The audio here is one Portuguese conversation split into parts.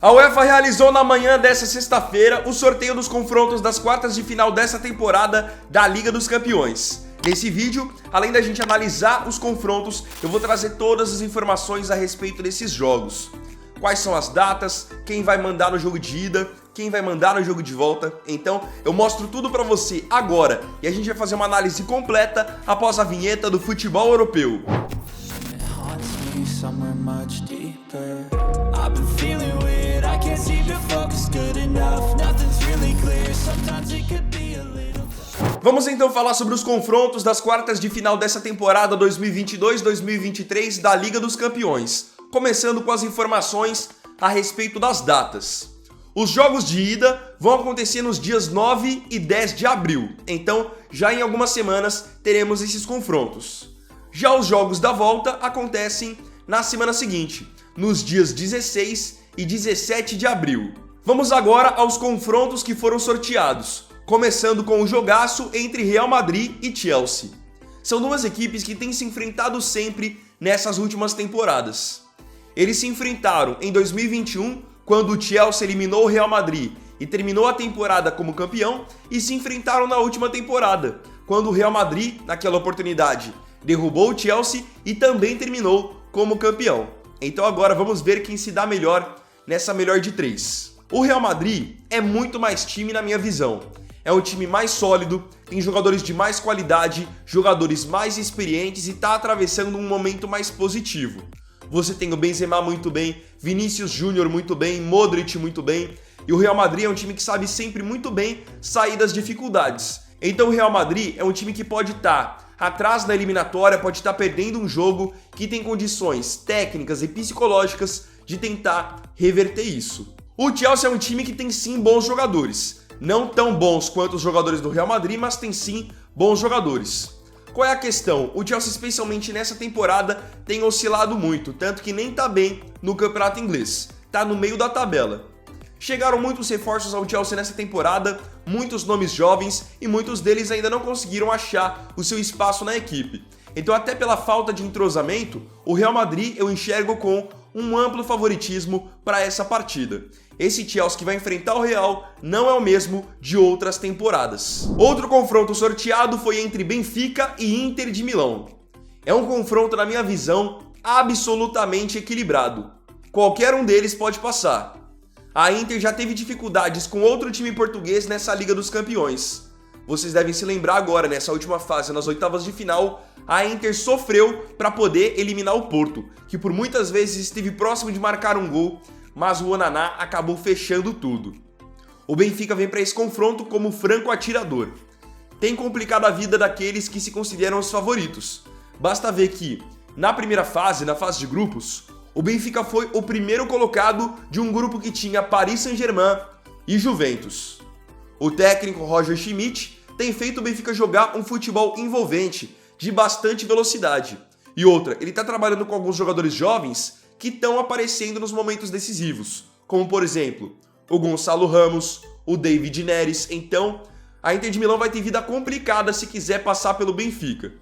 A UEFA realizou na manhã desta sexta-feira o sorteio dos confrontos das quartas de final dessa temporada da Liga dos Campeões. Nesse vídeo, além da gente analisar os confrontos, eu vou trazer todas as informações a respeito desses jogos. Quais são as datas, quem vai mandar no jogo de ida, quem vai mandar no jogo de volta. Então, eu mostro tudo pra você agora e a gente vai fazer uma análise completa após a vinheta do futebol europeu. Vamos então falar sobre os confrontos das quartas de final dessa temporada 2022-2023 da Liga dos Campeões, começando com as informações a respeito das datas. Os jogos de ida vão acontecer nos dias 9 e 10 de abril, então já em algumas semanas teremos esses confrontos. Já os jogos da volta acontecem na semana seguinte, nos dias 16 e 17 de abril. Vamos agora aos confrontos que foram sorteados, começando com o jogaço entre Real Madrid e Chelsea. São duas equipes que têm se enfrentado sempre nessas últimas temporadas. Eles se enfrentaram em 2021, quando o Chelsea eliminou o Real Madrid e terminou a temporada como campeão, e se enfrentaram na última temporada, quando o Real Madrid, naquela oportunidade, derrubou o Chelsea e também terminou como campeão. Então agora vamos ver quem se dá melhor nessa melhor de três. O Real Madrid é muito mais time na minha visão. É um time mais sólido, tem jogadores de mais qualidade, jogadores mais experientes e está atravessando um momento mais positivo. Você tem o Benzema muito bem, Vinícius Júnior muito bem, Modric muito bem, e o Real Madrid é um time que sabe sempre muito bem sair das dificuldades. Então o Real Madrid é um time que pode estar atrás na eliminatória, pode estar perdendo um jogo, que tem condições técnicas e psicológicas de tentar reverter isso. O Chelsea é um time que tem sim bons jogadores, não tão bons quanto os jogadores do Real Madrid, mas tem sim bons jogadores. Qual é a questão? O Chelsea, especialmente nessa temporada, tem oscilado muito, tanto que nem tá bem no campeonato inglês, tá no meio da tabela. Chegaram muitos reforços ao Chelsea nessa temporada, muitos nomes jovens, e muitos deles ainda não conseguiram achar o seu espaço na equipe. Então, até pela falta de entrosamento, o Real Madrid eu enxergo com um amplo favoritismo para essa partida. Esse Chelsea que vai enfrentar o Real não é o mesmo de outras temporadas. Outro confronto sorteado foi entre Benfica e Inter de Milão. É um confronto, na minha visão, absolutamente equilibrado. Qualquer um deles pode passar. A Inter já teve dificuldades com outro time português nessa Liga dos Campeões. Vocês devem se lembrar agora, nessa última fase, nas oitavas de final, a Inter sofreu para poder eliminar o Porto, que por muitas vezes esteve próximo de marcar um gol, mas o Onaná acabou fechando tudo. O Benfica vem para esse confronto como franco atirador. Tem complicado a vida daqueles que se consideram os favoritos. Basta ver que, na primeira fase, na fase de grupos, o Benfica foi o primeiro colocado de um grupo que tinha Paris Saint-Germain e Juventus. O técnico Roger Schmidt tem feito o Benfica jogar um futebol envolvente, de bastante velocidade. E outra, ele está trabalhando com alguns jogadores jovens que estão aparecendo nos momentos decisivos, como por exemplo, o Gonçalo Ramos, o David Neres. Então, a Inter de Milão vai ter vida complicada se quiser passar pelo Benfica.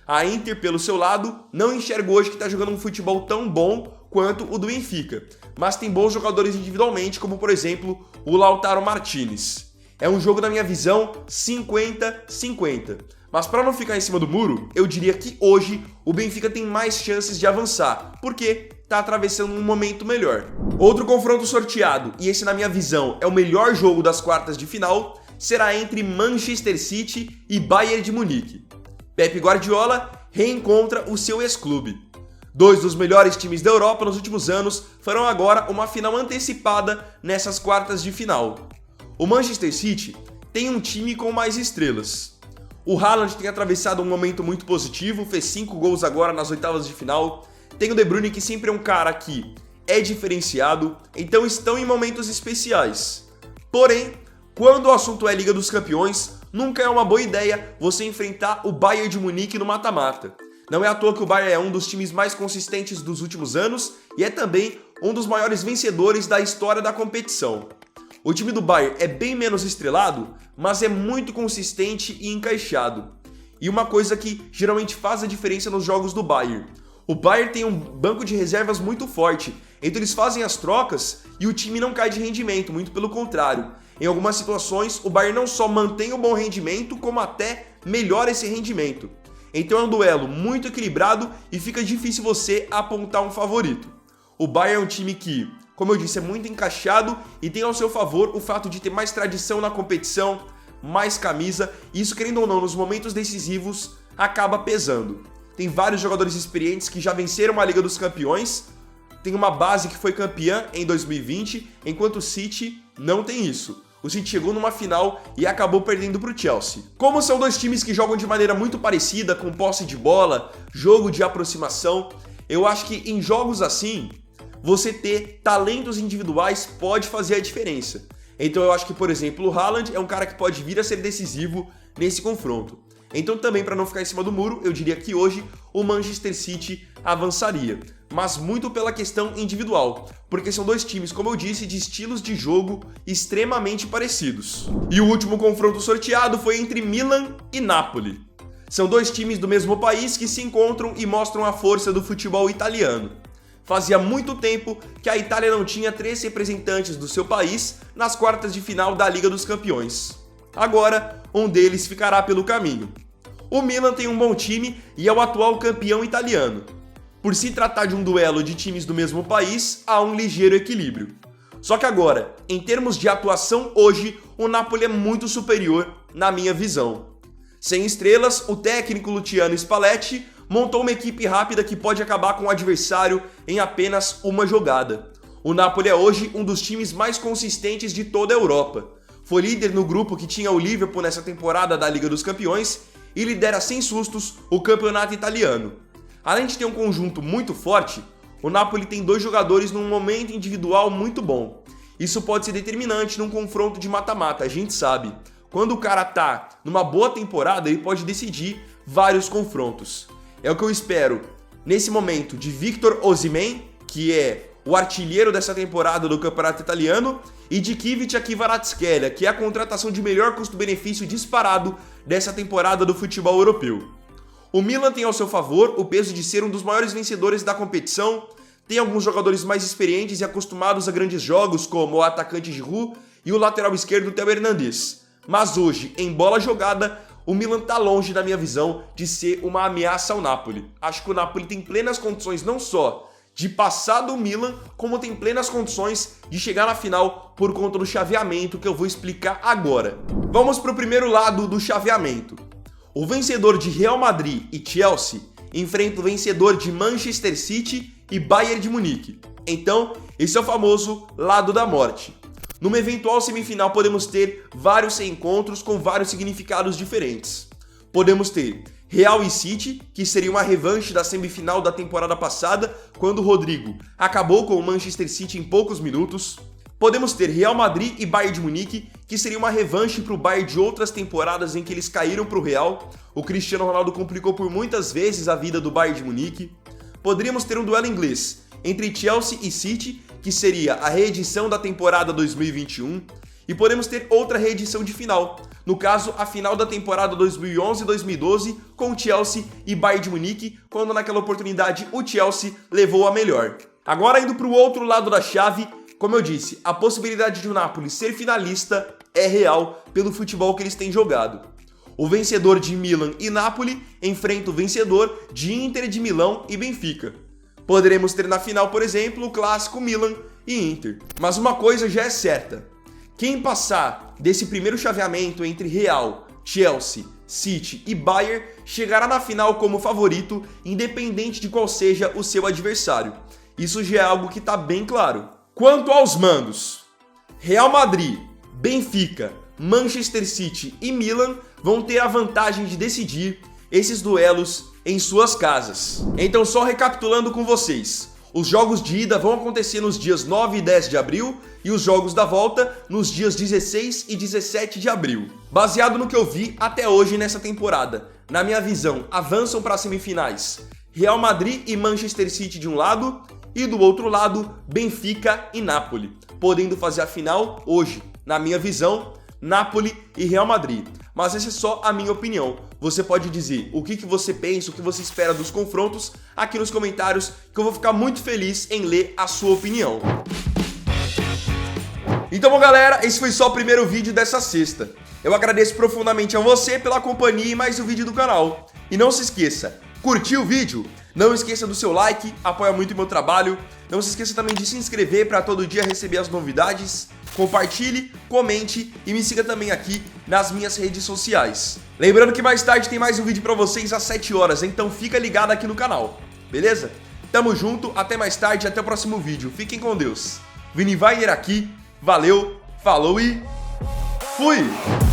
A Inter, pelo seu lado, não enxerga hoje que está jogando um futebol tão bom quanto o do Benfica, mas tem bons jogadores individualmente, como por exemplo, o Lautaro Martinez. É um jogo, na minha visão, 50-50. Mas para não ficar em cima do muro, eu diria que hoje o Benfica tem mais chances de avançar, porque está atravessando um momento melhor. Outro confronto sorteado, e esse na minha visão é o melhor jogo das quartas de final, será entre Manchester City e Bayern de Munique. Pep Guardiola reencontra o seu ex-clube. Dois dos melhores times da Europa nos últimos anos farão agora uma final antecipada nessas quartas de final. O Manchester City tem um time com mais estrelas. O Haaland tem atravessado um momento muito positivo, fez 5 gols agora nas oitavas de final. Tem o De Bruyne, que sempre é um cara que é diferenciado, então estão em momentos especiais. Porém, quando o assunto é Liga dos Campeões, nunca é uma boa ideia você enfrentar o Bayern de Munique no mata-mata. Não é à toa que o Bayern é um dos times mais consistentes dos últimos anos e é também um dos maiores vencedores da história da competição. O time do Bayern é bem menos estrelado, mas é muito consistente e encaixado. E uma coisa que geralmente faz a diferença nos jogos do Bayern: O Bayern tem um banco de reservas muito forte, então eles fazem as trocas e o time não cai de rendimento, muito pelo contrário. Em algumas situações, o Bayern não só mantém o bom rendimento, como até melhora esse rendimento. Então é um duelo muito equilibrado e fica difícil você apontar um favorito. O Bayern é um time que, como eu disse, é muito encaixado e tem ao seu favor o fato de ter mais tradição na competição, mais camisa, e isso, querendo ou não, nos momentos decisivos, acaba pesando. Tem vários jogadores experientes que já venceram a Liga dos Campeões, tem uma base que foi campeã em 2020, enquanto o City não tem isso. O City chegou numa final e acabou perdendo para o Chelsea. Como são dois times que jogam de maneira muito parecida, com posse de bola, jogo de aproximação, eu acho que em jogos assim, você ter talentos individuais pode fazer a diferença. Então eu acho que, por exemplo, o Haaland é um cara que pode vir a ser decisivo nesse confronto. Então também, para não ficar em cima do muro, eu diria que hoje o Manchester City avançaria. Mas muito pela questão individual, porque são dois times, como eu disse, de estilos de jogo extremamente parecidos. E o último confronto sorteado foi entre Milan e Napoli. São dois times do mesmo país que se encontram e mostram a força do futebol italiano. Fazia muito tempo que a Itália não tinha 3 representantes do seu país nas quartas de final da Liga dos Campeões. Agora, um deles ficará pelo caminho. O Milan tem um bom time e é o atual campeão italiano. Por se tratar de um duelo de times do mesmo país, há um ligeiro equilíbrio. Só que agora, em termos de atuação hoje, o Napoli é muito superior na minha visão. Sem estrelas, o técnico Luciano Spalletti montou uma equipe rápida que pode acabar com o adversário em apenas uma jogada. O Napoli é hoje um dos times mais consistentes de toda a Europa. Foi líder no grupo que tinha o Liverpool nessa temporada da Liga dos Campeões e lidera sem sustos o campeonato italiano. Além de ter um conjunto muito forte, o Napoli tem 2 jogadores num momento individual muito bom. Isso pode ser determinante num confronto de mata-mata, a gente sabe. Quando o cara tá numa boa temporada, ele pode decidir vários confrontos. É o que eu espero nesse momento de Victor Osimhen, que é o artilheiro dessa temporada do campeonato italiano, e de Kviat Kvaratskhelia, que é a contratação de melhor custo-benefício disparado dessa temporada do futebol europeu. O Milan tem ao seu favor o peso de ser um dos maiores vencedores da competição, tem alguns jogadores mais experientes e acostumados a grandes jogos, como o atacante Giroud e o lateral esquerdo Theo Hernandez. Mas hoje, em bola jogada, o Milan está longe, na minha visão, de ser uma ameaça ao Napoli. Acho que o Napoli tem plenas condições não só de passar do Milan, como tem plenas condições de chegar na final por conta do chaveamento que eu vou explicar agora. Vamos para o primeiro lado do chaveamento. O vencedor de Real Madrid e Chelsea enfrenta o vencedor de Manchester City e Bayern de Munique. Então, esse é o famoso lado da morte. Numa eventual semifinal podemos ter vários encontros com vários significados diferentes. Podemos ter Real e City, que seria uma revanche da semifinal da temporada passada, quando o Rodrigo acabou com o Manchester City em poucos minutos. Podemos ter Real Madrid e Bayern de Munique, que seria uma revanche para o Bayern de outras temporadas em que eles caíram para o Real. O Cristiano Ronaldo complicou por muitas vezes a vida do Bayern de Munique. Poderíamos ter um duelo inglês entre Chelsea e City, que seria a reedição da temporada 2021. E podemos ter outra reedição de final, no caso a final da temporada 2011-2012 com Chelsea e Bayern de Munique, quando naquela oportunidade o Chelsea levou a melhor. Agora indo para o outro lado da chave, como eu disse, a possibilidade de o Napoli ser finalista é real pelo futebol que eles têm jogado. O vencedor de Milan e Napoli enfrenta o vencedor de Inter de Milão e Benfica. Poderemos ter na final, por exemplo, o clássico Milan e Inter. Mas uma coisa já é certa. Quem passar desse primeiro chaveamento entre Real, Chelsea, City e Bayern chegará na final como favorito, independente de qual seja o seu adversário. Isso já é algo que está bem claro. Quanto aos mandos, Real Madrid, Benfica, Manchester City e Milan vão ter a vantagem de decidir esses duelos em suas casas. Então, só recapitulando com vocês. Os jogos de ida vão acontecer nos dias 9 e 10 de abril e os jogos da volta nos dias 16 e 17 de abril. Baseado no que eu vi até hoje nessa temporada, na minha visão, avançam para as semifinais Real Madrid e Manchester City de um lado e do outro lado Benfica e Napoli, podendo fazer a final hoje, na minha visão, Napoli e Real Madrid. Mas essa é só a minha opinião. você pode dizer o que você pensa, o que você espera dos confrontos aqui nos comentários, que eu vou ficar muito feliz em ler a sua opinião. Então, bom, galera, esse foi só o primeiro vídeo dessa sexta. Eu agradeço profundamente a você pela companhia em mais um vídeo do canal. E não se esqueça, curtiu o vídeo? Não esqueça do seu like, apoia muito o meu trabalho. Não se esqueça também de se inscrever para todo dia receber as novidades. Compartilhe, comente e me siga também aqui nas minhas redes sociais. Lembrando que mais tarde tem mais um vídeo para vocês às 7 horas, então fica ligado aqui no canal, beleza? Tamo junto, até mais tarde, até o próximo vídeo. Fiquem com Deus. Vini Wagner aqui, valeu, falou e fui!